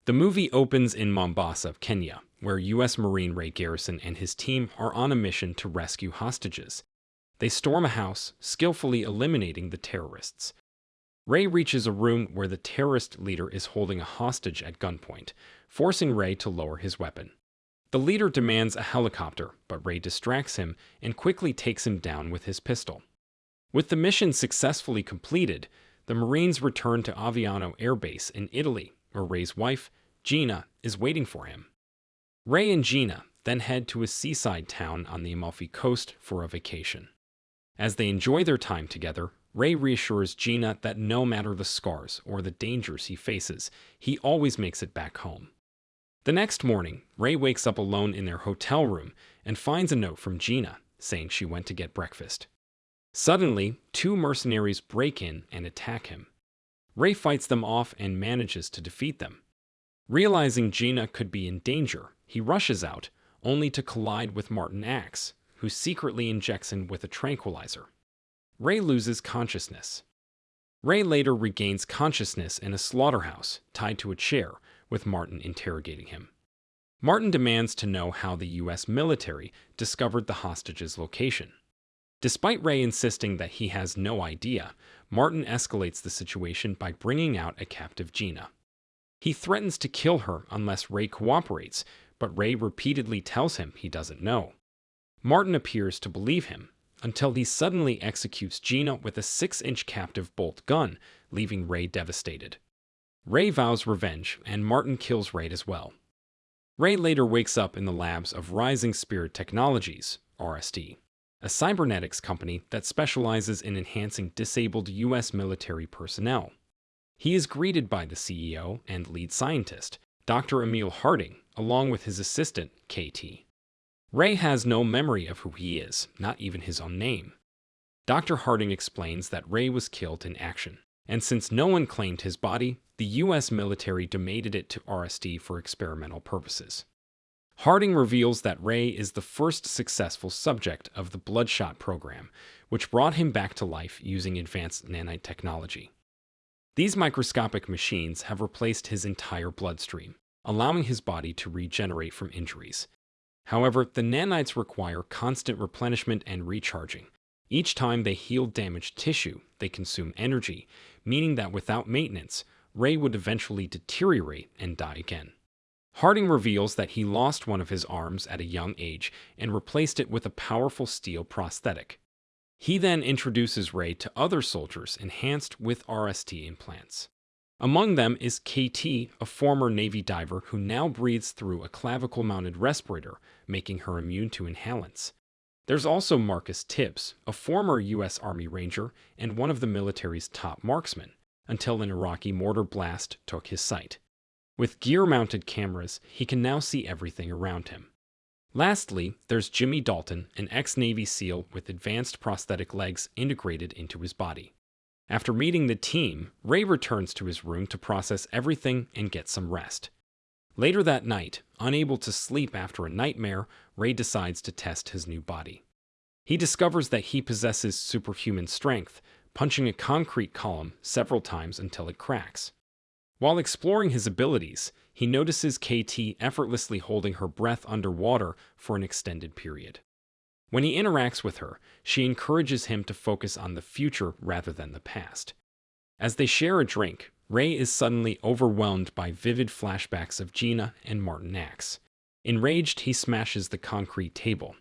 The movie opens in Mombasa, Kenya, where U.S. Marine Ray Garrison and his team are on a mission to rescue hostages. They storm a house, skillfully eliminating the terrorists. Ray reaches a room where the terrorist leader is holding a hostage at gunpoint, forcing Ray to lower his weapon. The leader demands a helicopter, but Ray distracts him and quickly takes him down with his pistol. With the mission successfully completed, the Marines return to Aviano Air Base in Italy, where Ray's wife, Gina, is waiting for him. Ray and Gina then head to a seaside town on the Amalfi Coast for a vacation. As they enjoy their time together, Ray reassures Gina that no matter the scars or the dangers he faces, he always makes it back home. The next morning, Ray wakes up alone in their hotel room and finds a note from Gina saying she went to get breakfast. Suddenly, two mercenaries break in and attack him. Ray fights them off and manages to defeat them. Realizing Gina could be in danger, he rushes out, only to collide with Martin Axe, who secretly injects him with a tranquilizer. Ray loses consciousness. Ray later regains consciousness in a slaughterhouse, tied to a chair, with Martin interrogating him. Martin demands to know how the U.S. military discovered the hostage's location. Despite Ray insisting that he has no idea, Martin escalates the situation by bringing out a captive Gina. He threatens to kill her unless Ray cooperates, but Ray repeatedly tells him he doesn't know. Martin appears to believe him, until he suddenly executes Gina with a 6-inch captive bolt gun, leaving Ray devastated. Ray vows revenge, and Martin kills Ray as well. Ray later wakes up in the labs of Rising Spirit Technologies, RST, a cybernetics company that specializes in enhancing disabled U.S. military personnel. He is greeted by the CEO and lead scientist, Dr. Emil Harting, along with his assistant, KT. Ray has no memory of who he is, not even his own name. Dr. Harting explains that Ray was killed in action, and since no one claimed his body, the U.S. military donated it to RST for experimental purposes. Harting reveals that Ray is the first successful subject of the Bloodshot program, which brought him back to life using advanced nanite technology. These microscopic machines have replaced his entire bloodstream, allowing his body to regenerate from injuries. However, the nanites require constant replenishment and recharging. Each time they heal damaged tissue, they consume energy, meaning that without maintenance, Ray would eventually deteriorate and die again. Harting reveals that he lost one of his arms at a young age and replaced it with a powerful steel prosthetic. He then introduces Ray to other soldiers enhanced with RST implants. Among them is KT, a former Navy diver who now breathes through a clavicle-mounted respirator, making her immune to inhalants. There's also Marcus Tibbs, a former U.S. Army Ranger and one of the military's top marksmen, until an Iraqi mortar blast took his sight. With gear-mounted cameras, he can now see everything around him. Lastly, there's Jimmy Dalton, an ex-Navy SEAL with advanced prosthetic legs integrated into his body. After meeting the team, Ray returns to his room to process everything and get some rest. Later that night, unable to sleep after a nightmare, Ray decides to test his new body. He discovers that he possesses superhuman strength, punching a concrete column several times until it cracks. While exploring his abilities, he notices KT effortlessly holding her breath underwater for an extended period. When he interacts with her, she encourages him to focus on the future rather than the past. As they share a drink, Ray is suddenly overwhelmed by vivid flashbacks of Gina and Martin Axe. Enraged, he smashes the concrete table.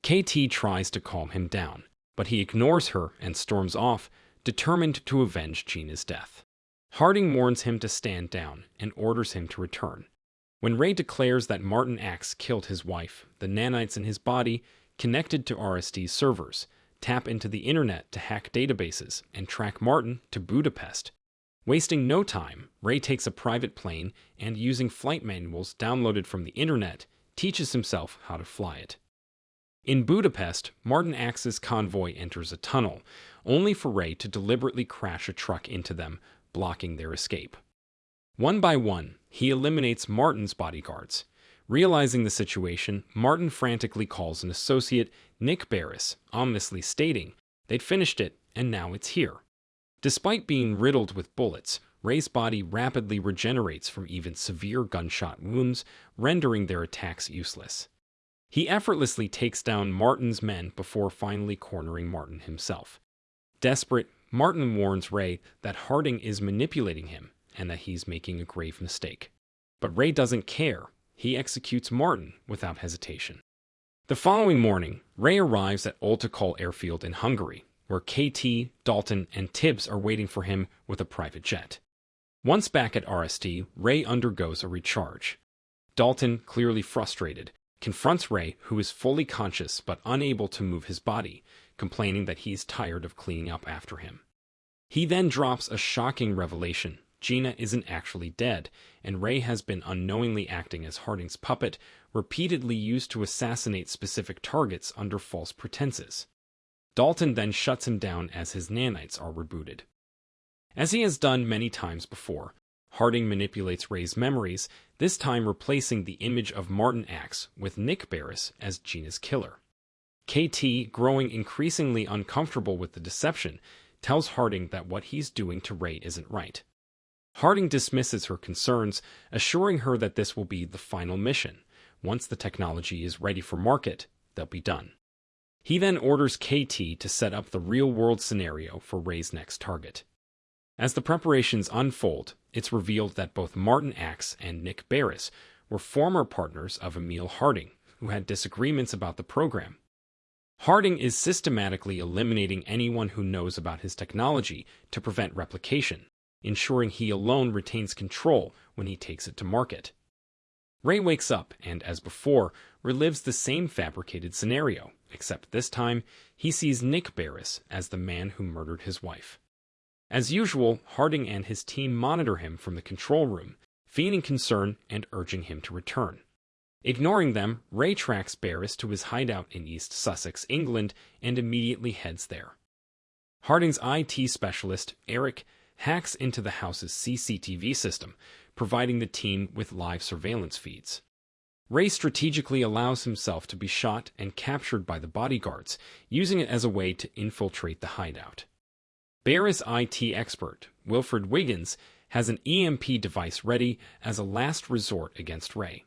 KT tries to calm him down, but he ignores her and storms off, determined to avenge Gina's death. Harting warns him to stand down and orders him to return. When Ray declares that Martin Axe killed his wife, the nanites in his body, connected to RST's servers, tap into the internet to hack databases and track Martin to Budapest. Wasting no time, Ray takes a private plane and, using flight manuals downloaded from the internet, teaches himself how to fly it. In Budapest, Martin Axe's convoy enters a tunnel, only for Ray to deliberately crash a truck into them, blocking their escape. One by one, he eliminates Martin's bodyguards. Realizing the situation, Martin frantically calls an associate, Nick Baris, ominously stating they'd finished it and now it's here. Despite being riddled with bullets, Ray's body rapidly regenerates from even severe gunshot wounds, rendering their attacks useless. He effortlessly takes down Martin's men before finally cornering Martin himself. Desperate, Martin warns Ray that Harting is manipulating him and that he's making a grave mistake. But Ray doesn't care. He executes Martin without hesitation. The following morning, Ray arrives at Oltakol Airfield in Hungary, where KT, Dalton, and Tibbs are waiting for him with a private jet. Once back at RST, Ray undergoes a recharge. Dalton, clearly frustrated, confronts Ray, who is fully conscious but unable to move his body, complaining that he's tired of cleaning up after him. He then drops a shocking revelation. Gina isn't actually dead, and Ray has been unknowingly acting as Harting's puppet, repeatedly used to assassinate specific targets under false pretenses. Dalton then shuts him down as his nanites are rebooted. As he has done many times before, Harting manipulates Ray's memories, this time replacing the image of Martin Axe with Nick Baris as Gina's killer. KT, growing increasingly uncomfortable with the deception, tells Harting that what he's doing to Ray isn't right. Harting dismisses her concerns, assuring her that this will be the final mission. Once the technology is ready for market, they'll be done. He then orders KT to set up the real-world scenario for Ray's next target. As the preparations unfold, it's revealed that both Martin Axe and Nick Baris were former partners of Emil Harting, who had disagreements about the program. Harting is systematically eliminating anyone who knows about his technology to prevent replication, ensuring he alone retains control when he takes it to market. Ray wakes up and, as before, relives the same fabricated scenario, except this time he sees Nick Baris as the man who murdered his wife. As usual, Harting and his team monitor him from the control room, feigning concern and urging him to return. Ignoring them, Ray tracks Baris to his hideout in East Sussex, England, and immediately heads there. Harting's IT specialist, Eric, hacks into the house's CCTV system, providing the team with live surveillance feeds. Ray strategically allows himself to be shot and captured by the bodyguards, using it as a way to infiltrate the hideout. Baris' IT expert, Wilfred Wigans, has an EMP device ready as a last resort against Ray.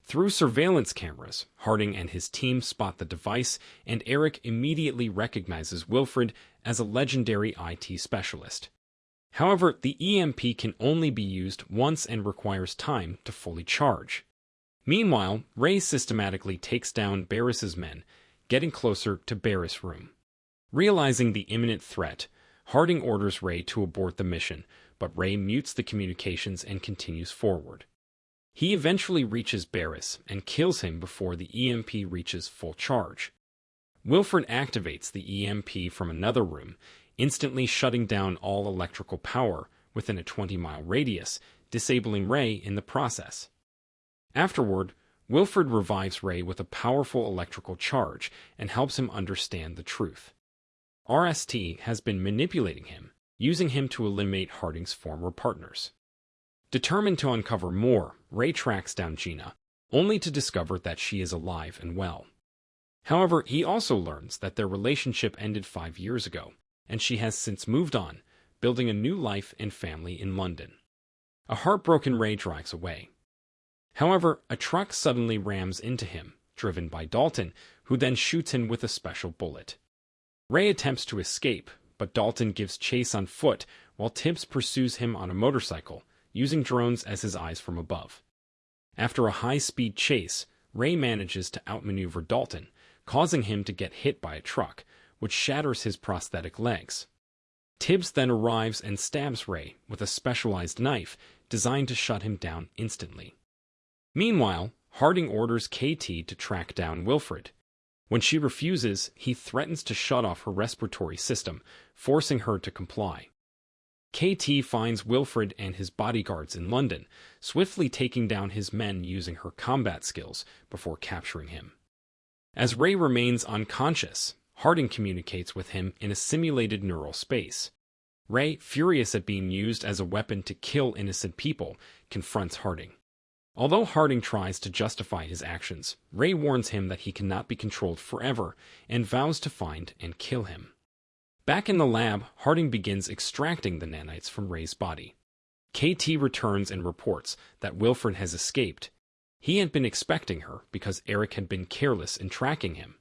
Through surveillance cameras, Harting and his team spot the device, and Eric immediately recognizes Wilfred as a legendary IT specialist. However, the EMP can only be used once and requires time to fully charge. Meanwhile, Ray systematically takes down Baris's men, getting closer to Baris' room. Realizing the imminent threat, Harting orders Ray to abort the mission, but Ray mutes the communications and continues forward. He eventually reaches Baris and kills him before the EMP reaches full charge. Wilfred activates the EMP from another room, instantly shutting down all electrical power within a 20-mile radius, disabling Ray in the process. Afterward, Wilfred revives Ray with a powerful electrical charge and helps him understand the truth. RST has been manipulating him, using him to eliminate Harting's former partners. Determined to uncover more, Ray tracks down Gina, only to discover that she is alive and well. However, he also learns that their relationship ended 5 years ago, and she has since moved on, building a new life and family in London. A heartbroken Ray drives away. However, a truck suddenly rams into him, driven by Dalton, who then shoots him with a special bullet. Ray attempts to escape, but Dalton gives chase on foot while Tibbs pursues him on a motorcycle, using drones as his eyes from above. After a high-speed chase, Ray manages to outmaneuver Dalton, causing him to get hit by a truck, which shatters his prosthetic legs. Tibbs then arrives and stabs Ray with a specialized knife designed to shut him down instantly. Meanwhile, Harting orders KT to track down Wilfred. When she refuses, he threatens to shut off her respiratory system, forcing her to comply. KT finds Wilfred and his bodyguards in London, swiftly taking down his men using her combat skills before capturing him. As Ray remains unconscious, Harting communicates with him in a simulated neural space. Ray, furious at being used as a weapon to kill innocent people, confronts Harting. Although Harting tries to justify his actions, Ray warns him that he cannot be controlled forever and vows to find and kill him. Back in the lab, Harting begins extracting the nanites from Ray's body. KT returns and reports that Wilfred has escaped. He had been expecting her because Eric had been careless in tracking him.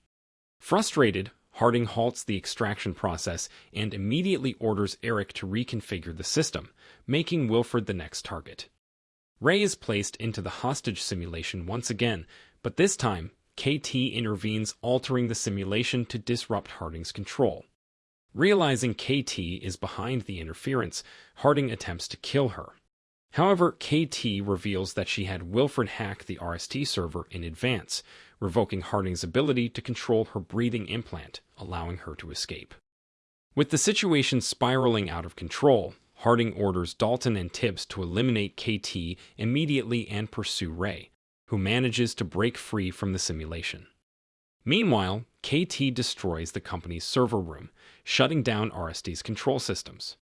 Frustrated, Harting halts the extraction process and immediately orders Eric to reconfigure the system, making Wilfred the next target. Ray is placed into the hostage simulation once again, but this time, KT intervenes, altering the simulation to disrupt Harting's control. Realizing KT is behind the interference, Harting attempts to kill her. However, KT reveals that she had Wilfred hack the RST server in advance, revoking Harting's ability to control her breathing implant, allowing her to escape. With the situation spiraling out of control, Harting orders Dalton and Tibbs to eliminate KT immediately and pursue Ray, who manages to break free from the simulation. Meanwhile, KT destroys the company's server room, shutting down RST's control systems.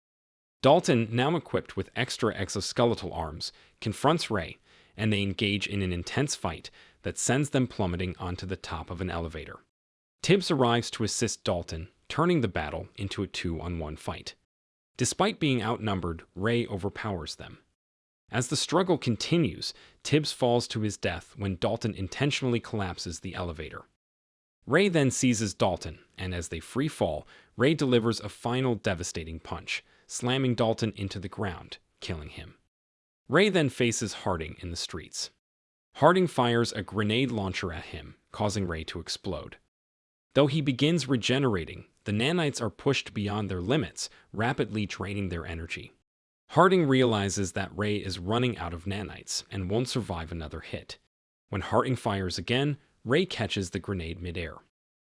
Dalton, now equipped with extra exoskeletal arms, confronts Ray, and they engage in an intense fight that sends them plummeting onto the top of an elevator. Tibbs arrives to assist Dalton, turning the battle into a 2-on-1 fight. Despite being outnumbered, Ray overpowers them. As the struggle continues, Tibbs falls to his death when Dalton intentionally collapses the elevator. Ray then seizes Dalton, and as they free fall, Ray delivers a final devastating punch, slamming Dalton into the ground, killing him. Ray then faces Harting in the streets. Harting fires a grenade launcher at him, causing Ray to explode. Though he begins regenerating, the nanites are pushed beyond their limits, rapidly draining their energy. Harting realizes that Ray is running out of nanites and won't survive another hit. When Harting fires again, Ray catches the grenade midair.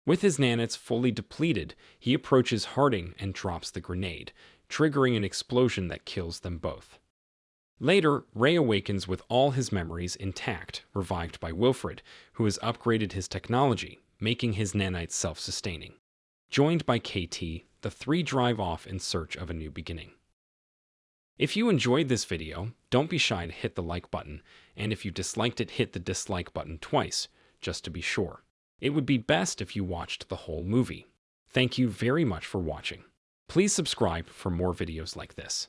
With his nanites fully depleted, he approaches Harting and drops the grenade, triggering an explosion that kills them both. Later, Ray awakens with all his memories intact, revived by Wilfred, who has upgraded his technology, making his nanites self-sustaining. Joined by KT, the three drive off in search of a new beginning. If you enjoyed this video, don't be shy to hit the like button, and if you disliked it, hit the dislike button twice, just to be sure. It would be best if you watched the whole movie. Thank you very much for watching. Please subscribe for more videos like this.